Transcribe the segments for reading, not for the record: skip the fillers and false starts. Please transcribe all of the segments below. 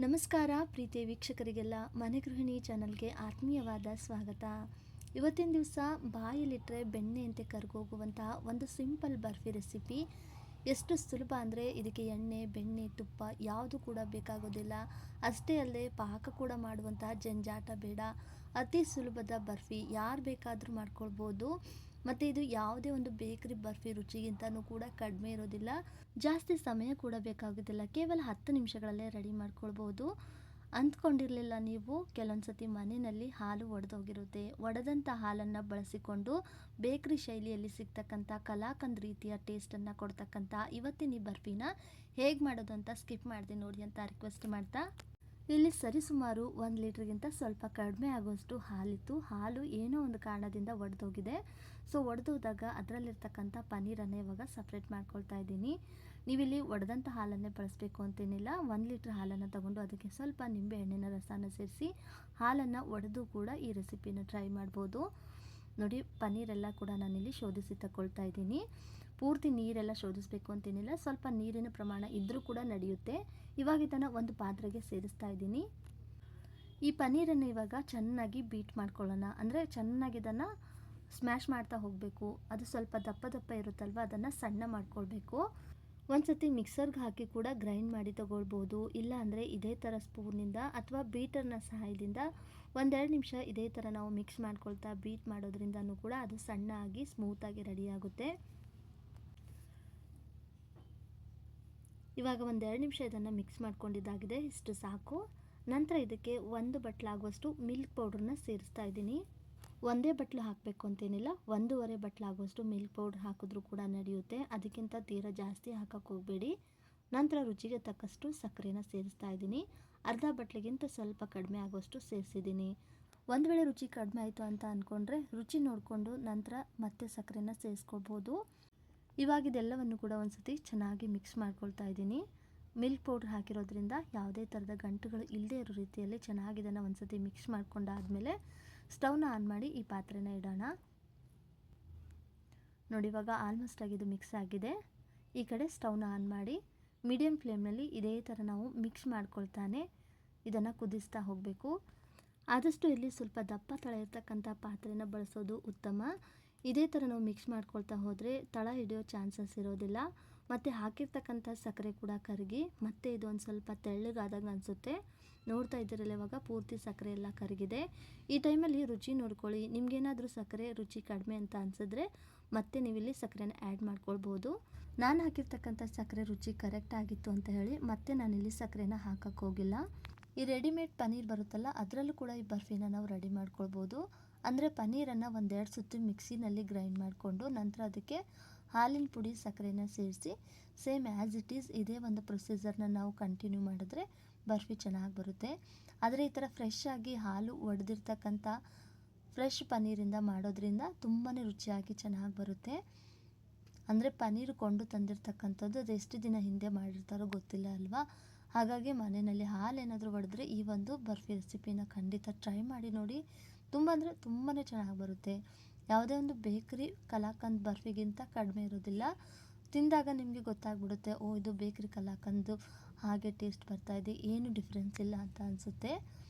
ನಮಸ್ಕಾರ ಪ್ರೀತಿಯ ವೀಕ್ಷಕರಿಗೆಲ್ಲ ಮನೆ ಗೃಹಿಣಿ ಚಾನಲ್ಗೆ ಆತ್ಮೀಯವಾದ ಸ್ವಾಗತ. ಇವತ್ತಿನ ದಿವಸ ಬಾಯಲ್ಲಿಟ್ಟರೆ ಬೆಣ್ಣೆಯಂತೆ ಕರಗೋಗುವಂತಹ ಒಂದು ಸಿಂಪಲ್ ಬರ್ಫಿ ರೆಸಿಪಿ. ಎಷ್ಟು ಸುಲಭ ಅಂದರೆ ಇದಕ್ಕೆ ಎಣ್ಣೆ, ಬೆಣ್ಣೆ, ತುಪ್ಪ ಯಾವುದು ಕೂಡ ಬೇಕಾಗೋದಿಲ್ಲ. ಅಷ್ಟೇ ಅಲ್ಲದೆ ಪಾಕ ಕೂಡ ಮಾಡುವಂತಹ ಜಂಜಾಟ ಬೇಡ. ಅತಿ ಸುಲಭದ ಬರ್ಫಿ ಯಾರು ಬೇಕಾದರೂ ಮಾಡ್ಕೊಳ್ಬೋದು. ಮತ್ತು ಇದು ಯಾವುದೇ ಒಂದು ಬೇಕರಿ ಬರ್ಫಿ ರುಚಿಗಿಂತನೂ ಕೂಡ ಕಡಿಮೆ ಇರೋದಿಲ್ಲ. ಜಾಸ್ತಿ ಸಮಯ ಕೂಡ ಬೇಕಾಗೋದಿಲ್ಲ. ಕೇವಲ 10 ನಿಮಿಷಗಳಲ್ಲೇ ರೆಡಿ ಮಾಡ್ಕೊಳ್ಬೋದು. ಅಂದ್ಕೊಂಡಿರಲಿಲ್ಲ ನೀವು, ಕೆಲವೊಂದು ಸತಿ ಮನೆಯಲ್ಲಿ ಹಾಲು ಒಡೆದೋಗಿರುತ್ತೆ. ಒಡೆದಂಥ ಹಾಲನ್ನು ಬಳಸಿಕೊಂಡು ಬೇಕರಿ ಶೈಲಿಯಲ್ಲಿ ಸಿಗ್ತಕ್ಕಂಥ ಕಲಾಕಂದ್ ರೀತಿಯ ಟೇಸ್ಟನ್ನು ಕೊಡ್ತಕ್ಕಂಥ ಇವತ್ತಿನ ಈ ಬರ್ಫಿನ ಹೇಗೆ ಮಾಡೋದು ಅಂತ ಸ್ಕಿಪ್ ಮಾಡಿದೆ ನೋಡಿ ಅಂತ ರಿಕ್ವೆಸ್ಟ್ ಮಾಡ್ತಾ, ಇಲ್ಲಿ ಸರಿಸುಮಾರು 1 ಲೀಟ್ರಿಗಿಂತ ಸ್ವಲ್ಪ ಕಡಿಮೆ ಆಗುವಷ್ಟು ಹಾಲಿತ್ತು. ಹಾಲು ಏನೋ ಒಂದು ಕಾರಣದಿಂದ ಒಡೆದೋಗಿದೆ. ಸೊ ಒಡೆದೋದಾಗ ಅದರಲ್ಲಿರ್ತಕ್ಕಂಥ ಪನ್ನೀರನ್ನು ಇವಾಗ ಸಪ್ರೇಟ್ ಮಾಡ್ಕೊಳ್ತಾ ಇದ್ದೀನಿ. ನೀವಿಲ್ಲಿ ಒಡೆದಂಥ ಹಾಲನ್ನೇ ಬಳಸಬೇಕು ಅಂತೇನಿಲ್ಲ. 1 ಲೀಟ್ರ್ ಹಾಲನ್ನು ತಗೊಂಡು ಅದಕ್ಕೆ ಸ್ವಲ್ಪ ನಿಂಬೆ ಹಣ್ಣಿನ ರಸನ ಸೇರಿಸಿ ಹಾಲನ್ನು ಒಡೆದು ಕೂಡ ಈ ರೆಸಿಪಿನ ಟ್ರೈ ಮಾಡ್ಬೋದು. ನೋಡಿ, ಪನ್ನೀರೆಲ್ಲ ಕೂಡ ನಾನಿಲ್ಲಿ ಶೋಧಿಸಿ ತಗೊಳ್ತಾ ಇದ್ದೀನಿ. ಪೂರ್ತಿ ನೀರೆಲ್ಲ ಶೋಧಿಸಬೇಕು ಅಂತೇನಿಲ್ಲ, ಸ್ವಲ್ಪ ನೀರಿನ ಪ್ರಮಾಣ ಇದ್ದರೂ ಕೂಡ ನಡೆಯುತ್ತೆ. ಇವಾಗ ಇದನ್ನು ಒಂದು ಪಾತ್ರೆಗೆ ಸೇರಿಸ್ತಾ ಇದ್ದೀನಿ. ಈ ಪನ್ನೀರನ್ನು ಇವಾಗ ಚೆನ್ನಾಗಿ ಬೀಟ್ ಮಾಡ್ಕೊಳ್ಳೋಣ. ಅಂದರೆ ಚೆನ್ನಾಗಿ ಇದನ್ನು ಸ್ಮ್ಯಾಶ್ ಮಾಡ್ತಾ ಹೋಗಬೇಕು. ಅದು ಸ್ವಲ್ಪ ದಪ್ಪ ದಪ್ಪ ಇರುತ್ತಲ್ವ, ಅದನ್ನು ಸಣ್ಣ ಮಾಡ್ಕೊಳ್ಬೇಕು. ಒಂದು ಸತಿ ಮಿಕ್ಸರ್ಗೆ ಹಾಕಿ ಕೂಡ ಗ್ರೈಂಡ್ ಮಾಡಿ ತಗೊಳ್ಬೋದು. ಇಲ್ಲ ಅಂದರೆ ಇದೇ ಥರ ಸ್ಪೂನಿಂದ ಅಥವಾ ಬೀಟರ್ನ ಸಹಾಯದಿಂದ 1-2 ನಿಮಿಷ ಇದೇ ಥರ ನಾವು ಮಿಕ್ಸ್ ಮಾಡ್ಕೊಳ್ತಾ ಬೀಟ್ ಮಾಡೋದ್ರಿಂದನೂ ಕೂಡ ಅದು ಸಣ್ಣ ಆಗಿ ಸ್ಮೂತಾಗಿ ರೆಡಿ ಆಗುತ್ತೆ. ಇವಾಗ 1-2 ನಿಮಿಷ ಇದನ್ನು ಮಿಕ್ಸ್ ಮಾಡ್ಕೊಂಡಿದ್ದಾಗಿದೆ. ಇಷ್ಟು ಸಾಕು. ನಂತರ ಇದಕ್ಕೆ 1 ಬಟ್ಲಾಗುವಷ್ಟು ಮಿಲ್ಕ್ ಪೌಡ್ರನ್ನ ಸೇರಿಸ್ತಾ ಇದ್ದೀನಿ. ಒಂದೇ ಬಟ್ಲು ಹಾಕಬೇಕು ಅಂತೇನಿಲ್ಲ, 1.5 ಬಟ್ಲಾಗುವಷ್ಟು ಮಿಲ್ಕ್ ಪೌಡ್ರ್ ಹಾಕಿದ್ರೂ ಕೂಡ ನಡೆಯುತ್ತೆ. ಅದಕ್ಕಿಂತ ತೀರಾ ಜಾಸ್ತಿ ಹಾಕಕ್ಕೆ ಹೋಗಬೇಡಿ. ನಂತರ ರುಚಿಗೆ ತಕ್ಕಷ್ಟು ಸಕ್ಕರೆನ ಸೇರಿಸ್ತಾ ಇದ್ದೀನಿ. ಅರ್ಧ ಬಟ್ಲಿಗಿಂತ ಸ್ವಲ್ಪ ಕಡಿಮೆ ಆಗುವಷ್ಟು ಸೇರಿಸಿದ್ದೀನಿ. ಒಂದು ವೇಳೆ ರುಚಿ ಕಡಿಮೆ ಆಯಿತು ಅಂತ ಅಂದ್ಕೊಂಡ್ರೆ ರುಚಿ ನೋಡಿಕೊಂಡು ನಂತರ ಮತ್ತೆ ಸಕ್ಕರೆನ ಸೇರಿಸ್ಕೊಳ್ಬೋದು. ಇವಾಗ ಇದೆಲ್ಲವನ್ನು ಕೂಡ ಒಂದು ಸತಿ ಚೆನ್ನಾಗಿ ಮಿಕ್ಸ್ ಮಾಡ್ಕೊಳ್ತಾ ಇದ್ದೀನಿ. ಮಿಲ್ಕ್ ಪೌಡ್ರ್ ಹಾಕಿರೋದ್ರಿಂದ ಯಾವುದೇ ಥರದ ಗಂಟುಗಳು ಇಲ್ಲದೇ ಇರೋ ರೀತಿಯಲ್ಲಿ ಚೆನ್ನಾಗಿ ಇದನ್ನು ಒಂದು ಸತಿ ಮಿಕ್ಸ್ ಮಾಡ್ಕೊಂಡಾದಮೇಲೆ ಸ್ಟವ್ನ ಆನ್ ಮಾಡಿ ಈ ಪಾತ್ರೆನ ಇಡೋಣ. ನೋಡಿ, ಇವಾಗ ಆಲ್ಮೋಸ್ಟ್ ಆಗಿ ಇದು ಮಿಕ್ಸ್ ಆಗಿದೆ. ಈ ಕಡೆ ಸ್ಟವ್ನ ಆನ್ ಮಾಡಿ ಮೀಡಿಯಮ್ ಫ್ಲೇಮ್ನಲ್ಲಿ ಇದೇ ಥರ ನಾವು ಮಿಕ್ಸ್ ಮಾಡ್ಕೊಳ್ತಾನೆ ಇದನ್ನು ಕುದಿಸ್ತಾ ಹೋಗಬೇಕು. ಆದಷ್ಟು ಇಲ್ಲಿ ಸ್ವಲ್ಪ ದಪ್ಪ ತಳ ಇರ್ತಕ್ಕಂಥ ಪಾತ್ರೆನ ಬಳಸೋದು ಉತ್ತಮ. ಇದೇ ಥರ ನಾವು ಮಿಕ್ಸ್ ಮಾಡ್ಕೊಳ್ತಾ ಹೋದರೆ ತಳ ಹಿಡಿಯೋ ಚಾನ್ಸಸ್ ಇರೋದಿಲ್ಲ. ಮತ್ತು ಹಾಕಿರ್ತಕ್ಕಂಥ ಸಕ್ಕರೆ ಕೂಡ ಕರಗಿ ಮತ್ತೆ ಇದು ಒಂದು ಸ್ವಲ್ಪ ತೆಳ್ಳಗಾದಾಗ ಅನಿಸುತ್ತೆ. ನೋಡ್ತಾ ಇದ್ದೀರಲ್ಲ, ಇವಾಗ ಪೂರ್ತಿ ಸಕ್ಕರೆ ಎಲ್ಲ ಕರಗಿದೆ. ಈ ಟೈಮಲ್ಲಿ ರುಚಿ ನೋಡ್ಕೊಳ್ಳಿ. ನಿಮಗೇನಾದರೂ ಸಕ್ಕರೆ ರುಚಿ ಕಡಿಮೆ ಅಂತ ಅನಿಸಿದ್ರೆ ಮತ್ತೆ ನೀವಿಲ್ಲಿ ಸಕ್ಕರೆನ ಆ್ಯಡ್ ಮಾಡ್ಕೊಳ್ಬೋದು. ನಾನು ಹಾಕಿರ್ತಕ್ಕಂಥ ಸಕ್ಕರೆ ರುಚಿ ಕರೆಕ್ಟ್ ಆಗಿತ್ತು ಅಂತ ಹೇಳಿ ಮತ್ತೆ ನಾನಿಲ್ಲಿ ಸಕ್ಕರೆನ ಹಾಕಕ್ಕೆ ಹೋಗಿಲ್ಲ. ಈ ರೆಡಿಮೇಡ್ ಪನ್ನೀರ್ ಬರುತ್ತಲ್ಲ, ಅದರಲ್ಲೂ ಕೂಡ ಈ ಬರ್ಫಿನ ನಾವು ರೆಡಿ ಮಾಡ್ಕೊಳ್ಬೋದು. ಅಂದರೆ ಪನ್ನೀರನ್ನು 1-2 ಸುತ್ತು ಮಿಕ್ಸಿನಲ್ಲಿ ಗ್ರೈಂಡ್ ಮಾಡಿಕೊಂಡು ನಂತರ ಅದಕ್ಕೆ ಹಾಲಿನ ಪುಡಿ, ಸಕ್ಕರೆನ ಸೇರಿಸಿ ಸೇಮ್ ಆ್ಯಸ್ ಇಟ್ ಈಸ್ ಇದೇ ಒಂದು ಪ್ರೊಸೀಜರ್ನ ನಾವು ಕಂಟಿನ್ಯೂ ಮಾಡಿದ್ರೆ ಬರ್ಫಿ ಚೆನ್ನಾಗಿ ಬರುತ್ತೆ. ಆದರೆ ಈ ಥರ ಫ್ರೆಶ್ ಆಗಿ ಹಾಲು ಒಡೆದಿರ್ತಕ್ಕಂಥ ಫ್ರೆಶ್ ಪನ್ನೀರಿಂದ ಮಾಡೋದ್ರಿಂದ ತುಂಬಾ ರುಚಿಯಾಗಿ ಚೆನ್ನಾಗಿ ಬರುತ್ತೆ. ಅಂದರೆ ಪನ್ನೀರು ಕೊಂಡು ತಂದಿರ್ತಕ್ಕಂಥದ್ದು ಅದು ಎಷ್ಟು ದಿನ ಹಿಂದೆ ಮಾಡಿರ್ತಾರೋ ಗೊತ್ತಿಲ್ಲ ಅಲ್ವಾ. ಹಾಗಾಗಿ ಮನೆಯಲ್ಲಿ ಹಾಲೇನಾದರೂ ಒಡೆದ್ರೆ ಈ ಒಂದು ಬರ್ಫಿ ರೆಸಿಪಿನ ಖಂಡಿತ ಟ್ರೈ ಮಾಡಿ ನೋಡಿ. ತುಂಬ ಅಂದರೆ ತುಂಬಾ ಚೆನ್ನಾಗಿ ಬರುತ್ತೆ. ಯಾವುದೇ ಒಂದು ಬೇಕರಿ ಕಲಾಕಂದ್ ಬರ್ಫಿಗಿಂತ ಕಡಿಮೆ ಇರೋದಿಲ್ಲ. ತಿಂದಾಗ ನಿಮಗೆ ಗೊತ್ತಾಗ್ಬಿಡುತ್ತೆ, ಓ ಇದು ಬೇಕರಿ ಕಲಾಕಂದು ಹಾಗೆ ಟೇಸ್ಟ್ ಬರ್ತಾಯಿದೆ, ಏನು ಡಿಫ್ರೆನ್ಸ್ ಇಲ್ಲ ಅಂತ ಅನಿಸುತ್ತೆ.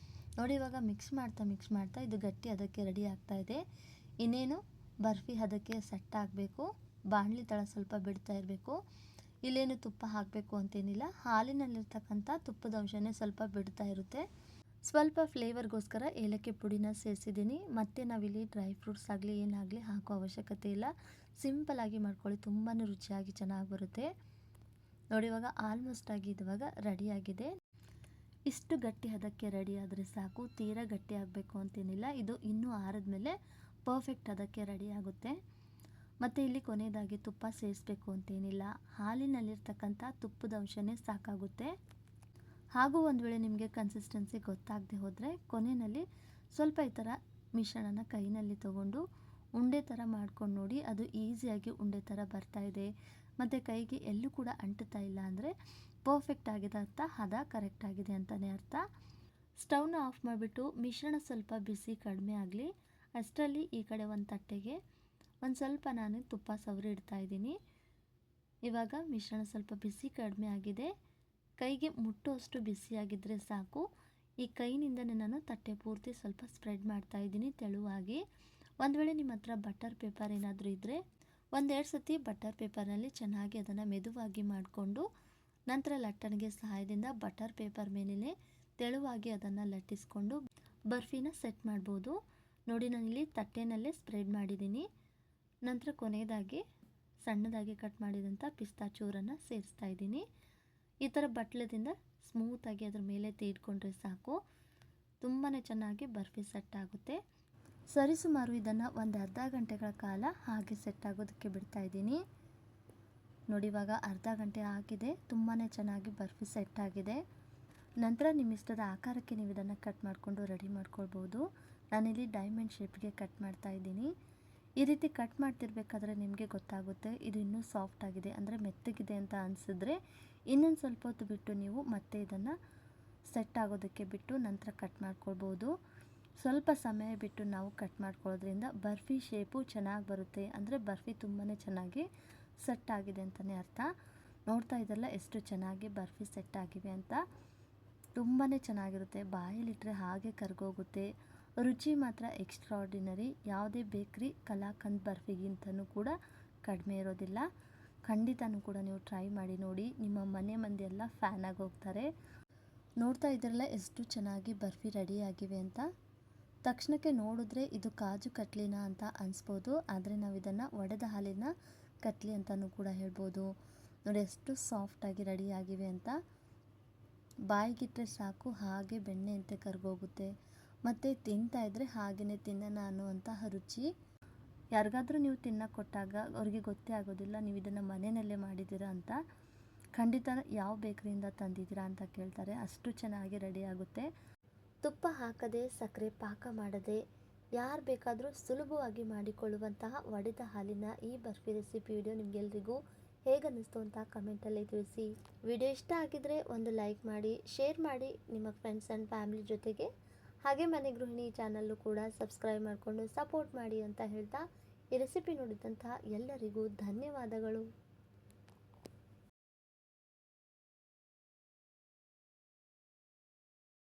ನೋಡಿ, ಇವಾಗ ಮಿಕ್ಸ್ ಮಾಡ್ತಾ ಇದು ಗಟ್ಟಿ ಅದಕ್ಕೆ ರೆಡಿ ಆಗ್ತಾಯಿದೆ. ಇನ್ನೇನು ಬರ್ಫಿ ಅದಕ್ಕೆ ಸೆಟ್ ಆಗಬೇಕು. ಬಾಣಲಿ ತಳ ಸ್ವಲ್ಪ ಬಿಡ್ತಾ ಇರಬೇಕು. ಇಲ್ಲೇನು ತುಪ್ಪ ಹಾಕಬೇಕು ಅಂತೇನಿಲ್ಲ, ಹಾಲಿನಲ್ಲಿರ್ತಕ್ಕಂಥ ತುಪ್ಪದ ಅಂಶನೇ ಸ್ವಲ್ಪ ಬಿಡ್ತಾ ಇರುತ್ತೆ. ಸ್ವಲ್ಪ ಫ್ಲೇವರ್ಗೋಸ್ಕರ ಏಲಕ್ಕಿ ಪುಡಿನ ಸೇರಿಸಿದ್ದೀನಿ. ಮತ್ತು ನಾವಿಲ್ಲಿ ಡ್ರೈ ಫ್ರೂಟ್ಸ್ ಆಗಲಿ ಏನಾಗಲಿ ಹಾಕೋ ಅವಶ್ಯಕತೆ ಇಲ್ಲ. ಸಿಂಪಲಾಗಿ ಮಾಡ್ಕೊಳ್ಳಿ, ತುಂಬಾ ರುಚಿಯಾಗಿ ಚೆನ್ನಾಗಿ ಬರುತ್ತೆ. ನೋಡಿ, ಇವಾಗ ಆಲ್ಮೋಸ್ಟ್ ಆಗಿ ಇದುವಾಗ ರೆಡಿಯಾಗಿದೆ. ಇಷ್ಟು ಗಟ್ಟಿ ಹದಕ್ಕೆ ರೆಡಿ ಆದರೆ ಸಾಕು. ತೀರಾ ಗಟ್ಟಿ ಆಗಬೇಕು ಅಂತೇನಿಲ್ಲ. ಇದು ಇನ್ನೂ ಆರಿದ್ಮೇಲೆ ಪರ್ಫೆಕ್ಟ್ ಹದಕ್ಕೆ ರೆಡಿ ಆಗುತ್ತೆ. ಮತ್ತು ಇಲ್ಲಿ ಕೊನೆಯದಾಗಿ ತುಪ್ಪ ಸೇರಿಸ್ಬೇಕು ಅಂತೇನಿಲ್ಲ, ಹಾಲಿನಲ್ಲಿರ್ತಕ್ಕಂಥ ತುಪ್ಪದ ಅಂಶನೇ ಸಾಕಾಗುತ್ತೆ. ಹಾಗೂ ಒಂದು ವೇಳೆ ನಿಮಗೆ ಕನ್ಸಿಸ್ಟೆನ್ಸಿ ಗೊತ್ತಾಗದೆ ಹೋದರೆ ಕೊನೆಯಲ್ಲಿ ಸ್ವಲ್ಪ ಈ ಥರ ಮಿಶ್ರಣನ ಕೈನಲ್ಲಿ ತಗೊಂಡು ಉಂಡೆ ಥರ ಮಾಡ್ಕೊಂಡು ನೋಡಿ. ಅದು ಈಸಿಯಾಗಿ ಉಂಡೆ ಥರ ಬರ್ತಾಯಿದೆ ಮತ್ತು ಕೈಗೆ ಎಲ್ಲೂ ಕೂಡ ಅಂಟುತ್ತಾ ಇಲ್ಲ ಅಂದರೆ ಪರ್ಫೆಕ್ಟ್ ಆಗಿದೆ ಅಂತ, ಹದ ಕರೆಕ್ಟ್ ಆಗಿದೆ ಅಂತಲೇ ಅರ್ಥ. ಸ್ಟವ್ನ ಆಫ್ ಮಾಡಿಬಿಟ್ಟು ಮಿಶ್ರಣ ಸ್ವಲ್ಪ ಬಿಸಿ ಕಡಿಮೆ ಆಗಲಿ ಅಷ್ಟರಲ್ಲಿ ಈ ಕಡೆ ಒಂದು ತಟ್ಟೆಗೆ ಒಂದು ಸ್ವಲ್ಪ ನಾನು ತುಪ್ಪ ಸವರಿ ಇಡ್ತಾ ಇದ್ದೀನಿ. ಇವಾಗ ಮಿಶ್ರಣ ಸ್ವಲ್ಪ ಬಿಸಿ ಕಡಿಮೆ ಆಗಿದೆ. ಕೈಗೆ ಮುಟ್ಟುವಷ್ಟು ಬಿಸಿಯಾಗಿದ್ದರೆ ಸಾಕು. ಈ ಕೈನಿಂದನೇ ನಾನು ತಟ್ಟೆ ಪೂರ್ತಿ ಸ್ವಲ್ಪ ಸ್ಪ್ರೆಡ್ ಮಾಡ್ತಾ ಇದ್ದೀನಿ ತೆಳುವಾಗಿ. ಒಂದು ವೇಳೆ ನಿಮ್ಮ ಹತ್ರ ಬಟರ್ ಪೇಪರ್ ಏನಾದರೂ ಇದ್ದರೆ 1-2 ಸತಿ ಬಟರ್ ಪೇಪರ್ನಲ್ಲಿ ಚೆನ್ನಾಗಿ ಅದನ್ನು ಮೆದುವಾಗಿ ಮಾಡಿಕೊಂಡು ನಂತರ ಲಟ್ಟಣಿಗೆ ಸಹಾಯದಿಂದ ಬಟರ್ ಪೇಪರ್ ಮೇಲೇ ತೆಳುವಾಗಿ ಅದನ್ನು ಲಟ್ಟಿಸ್ಕೊಂಡು ಬರ್ಫಿನ ಸೆಟ್ ಮಾಡ್ಬೋದು. ನೋಡಿ ನಾನಿಲ್ಲಿ ತಟ್ಟೆನಲ್ಲೇ ಸ್ಪ್ರೆಡ್ ಮಾಡಿದ್ದೀನಿ. ನಂತರ ಕೊನೆಯದಾಗಿ ಸಣ್ಣದಾಗಿ ಕಟ್ ಮಾಡಿದಂಥ ಪಿಸ್ತಾ ಚೂರನ್ನು ಸೇರಿಸ್ತಾ ಇದ್ದೀನಿ. ಈ ಥರ ಬಟ್ಲದಿಂದ ಸ್ಮೂತಾಗಿ ಅದ್ರ ಮೇಲೆ ತೀಡ್ಕೊಂಡ್ರೆ ಸಾಕು, ತುಂಬಾ ಚೆನ್ನಾಗಿ ಬರ್ಫಿ ಸೆಟ್ ಆಗುತ್ತೆ. ಸರಿಸುಮಾರು ಇದನ್ನು ಒಂದು ಅರ್ಧ ಗಂಟೆಗಳ ಕಾಲ ಹಾಗೆ ಸೆಟ್ ಆಗೋದಕ್ಕೆ ಬಿಡ್ತಾ ಇದ್ದೀನಿ. ನೋಡಿ ಇವಾಗ ಅರ್ಧ ಗಂಟೆ ಆಗಿದೆ, ತುಂಬಾ ಚೆನ್ನಾಗಿ ಬರ್ಫಿ ಸೆಟ್ ಆಗಿದೆ. ನಂತರ ನಿಮ್ಮ ಇಷ್ಟದ ಆಕಾರಕ್ಕೆ ನೀವು ಇದನ್ನು ಕಟ್ ಮಾಡಿಕೊಂಡು ರೆಡಿ ಮಾಡ್ಕೊಳ್ಬೋದು. ನಾನಿಲ್ಲಿ ಡೈಮಂಡ್ ಶೇಪ್ಗೆ ಕಟ್ ಮಾಡ್ತಾ ಇದ್ದೀನಿ. ಈ ರೀತಿ ಕಟ್ ಮಾಡ್ತಿರ್ಬೇಕಾದ್ರೆ ನಿಮಗೆ ಗೊತ್ತಾಗುತ್ತೆ ಇದು ಇನ್ನೂ ಸಾಫ್ಟ್ ಆಗಿದೆ, ಅಂದರೆ ಮೆತ್ತಗಿದೆ ಅಂತ ಅನಿಸಿದ್ರೆ ಇನ್ನೊಂದು ಸ್ವಲ್ಪ ಹೊತ್ತು ಬಿಟ್ಟು ನೀವು ಮತ್ತೆ ಇದನ್ನು ಸೆಟ್ ಆಗೋದಕ್ಕೆ ಬಿಟ್ಟು ನಂತರ ಕಟ್ ಮಾಡ್ಕೊಳ್ಬೋದು. ಸ್ವಲ್ಪ ಸಮಯ ಬಿಟ್ಟು ನಾವು ಕಟ್ ಮಾಡ್ಕೊಳ್ಳೋದ್ರಿಂದ ಬರ್ಫಿ ಶೇಪು ಚೆನ್ನಾಗಿ ಬರುತ್ತೆ, ಅಂದರೆ ಬರ್ಫಿ ತುಂಬಾ ಚೆನ್ನಾಗಿ ಸೆಟ್ ಆಗಿದೆ ಅಂತಲೇ ಅರ್ಥ. ನೋಡ್ತಾ ಇದ್ದಲ್ಲ ಎಷ್ಟು ಚೆನ್ನಾಗಿ ಬರ್ಫಿ ಸೆಟ್ ಆಗಿವೆ ಅಂತ. ತುಂಬಾ ಚೆನ್ನಾಗಿರುತ್ತೆ, ಬಾಯಲ್ಲಿಟ್ಟರೆ ಹಾಗೆ ಕರಗೋಗುತ್ತೆ. ರುಚಿ ಮಾತ್ರ ಎಕ್ಸ್ಟ್ರಾರ್ಡಿನರಿ. ಯಾವುದೇ ಬೇಕ್ರಿ ಕಲಾಕಂದ್ ಬರ್ಫಿಗಿಂತನೂ ಕೂಡ ಕಡಿಮೆ ಇರೋದಿಲ್ಲ. ಖಂಡಿತನೂ ಕೂಡ ನೀವು ಟ್ರೈ ಮಾಡಿ ನೋಡಿ, ನಿಮ್ಮ ಮನೆ ಮಂದಿ ಎಲ್ಲ ಫ್ಯಾನ್ ಆಗಿ ಹೋಗ್ತಾರೆ. ನೋಡ್ತಾ ಇದ್ರಲ್ಲ ಎಷ್ಟು ಚೆನ್ನಾಗಿ ಬರ್ಫಿ ರೆಡಿ ಆಗಿವೆ ಅಂತ. ತಕ್ಷಣಕ್ಕೆ ನೋಡಿದ್ರೆ ಇದು ಕಾಜು ಕಟ್ಲಿನ ಅಂತ ಅನಿಸ್ಬೋದು, ಆದರೆ ನಾವು ಇದನ್ನು ಒಡೆದ ಹಾಲಿನ ಕಟ್ಲಿ ಅಂತಲೂ ಕೂಡ ಹೇಳ್ಬೋದು. ನೋಡಿ ಎಷ್ಟು ಸಾಫ್ಟಾಗಿ ರೆಡಿ ಆಗಿವೆ ಅಂತ. ಬಾಯಿಗಿಟ್ಟರೆ ಸಾಕು ಹಾಗೆ ಬೆಣ್ಣೆಯಂತೆ ಕರಗೋಗುತ್ತೆ, ಮತ್ತು ತಿಂತಾ ಇದ್ದರೆ ಹಾಗೆಯೇ ತಿನ್ನೋಣ ಅನ್ನುವಂತಹ ರುಚಿ. ಯಾರಿಗಾದ್ರೂ ನೀವು ತಿನ್ನೋಕೆ ಕೊಟ್ಟಾಗ ಅವ್ರಿಗೆ ಗೊತ್ತೇ ಆಗೋದಿಲ್ಲ ನೀವು ಇದನ್ನು ಮನೆಯಲ್ಲೇ ಮಾಡಿದ್ದೀರಾ ಅಂತ. ಖಂಡಿತ ಯಾವ ಬೇಕರಿಯಿಂದ ತಂದಿದ್ದೀರಾ ಅಂತ ಕೇಳ್ತಾರೆ, ಅಷ್ಟು ಚೆನ್ನಾಗಿ ರೆಡಿ ಆಗುತ್ತೆ. ತುಪ್ಪ ಹಾಕದೆ ಸಕ್ಕರೆ ಪಾಕ ಮಾಡದೆ ಯಾರು ಬೇಕಾದರೂ ಸುಲಭವಾಗಿ ಮಾಡಿಕೊಳ್ಳುವಂತಹ ಒಡೆದ ಹಾಲಿನ ಈ ಬರ್ಫಿ ರೆಸಿಪಿ ವಿಡಿಯೋ ನಿಮಗೆಲ್ರಿಗೂ ಹೇಗನ್ನಿಸ್ತು ಅಂತ ಕಮೆಂಟಲ್ಲಿ ತಿಳಿಸಿ. ವಿಡಿಯೋ ಇಷ್ಟ ಆಗಿದ್ರೆ ಒಂದು ಲೈಕ್ ಮಾಡಿ, ಶೇರ್ ಮಾಡಿ ನಿಮ್ಮ ಫ್ರೆಂಡ್ಸ್ ಆ್ಯಂಡ್ ಫ್ಯಾಮಿಲಿ ಜೊತೆಗೆ. ಹಾಗೆ ಮನೆ ಗೃಹಿಣಿ ಚಾನಲ್ಲು ಕೂಡ ಸಬ್ಸ್ಕ್ರೈಬ್ ಮಾಡಿಕೊಂಡು ಸಪೋರ್ಟ್ ಮಾಡಿ ಅಂತ ಹೇಳ್ತಾ ಈ ರೆಸಿಪಿ ನೋಡಿದಂತಹ ಎಲ್ಲರಿಗೂ ಧನ್ಯವಾದಗಳು.